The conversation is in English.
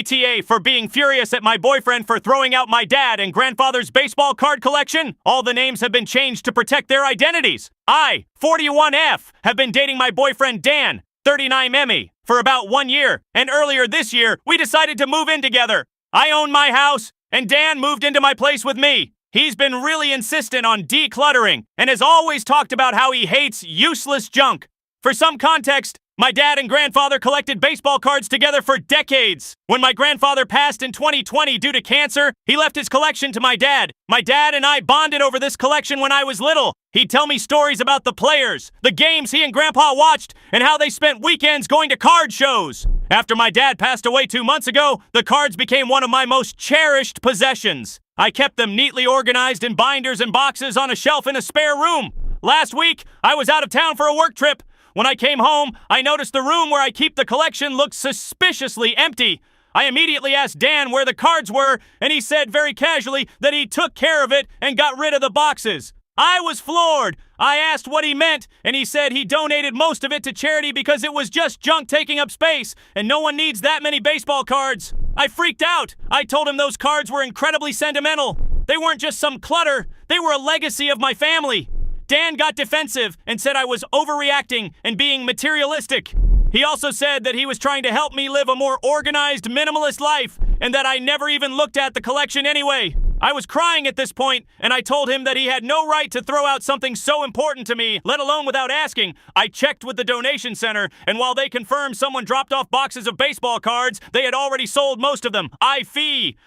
PETA for being furious at my boyfriend for throwing out my dad and grandfather's baseball card collection. All the names have been changed to protect their identities. I, 41F, have been dating my boyfriend Dan, 39Emmy, for about 1 year, and earlier this year, we decided to move in together. I own my house, and Dan moved into my place with me. He's been really insistent on decluttering, and has always talked about how he hates useless junk. For some context, my dad and grandfather collected baseball cards together for decades. When my grandfather passed in 2020 due to cancer, he left his collection to my dad. My dad and I bonded over this collection when I was little. He'd tell me stories about the players, the games he and Grandpa watched, and how they spent weekends going to card shows. After my dad passed away 2 months ago, the cards became one of my most cherished possessions. I kept them neatly organized in binders and boxes on a shelf in a spare room. Last week, I was out of town for a work trip. When I came home, I noticed the room where I keep the collection looked suspiciously empty. I immediately asked Dan where the cards were, and he said very casually that he took care of it and got rid of the boxes. I was floored. I asked what he meant, and he said he donated most of it to charity because it was just junk taking up space, and no one needs that many baseball cards. I freaked out. I told him those cards were incredibly sentimental. They weren't just some clutter. They were a legacy of my family. Dan got defensive and said I was overreacting and being materialistic. He also said that he was trying to help me live a more organized, minimalist life, and that I never even looked at the collection anyway. I was crying at this point, and I told him that he had no right to throw out something so important to me, let alone without asking. I checked with the donation center, and while they confirmed someone dropped off boxes of baseball cards, they had already sold most of them. I fee.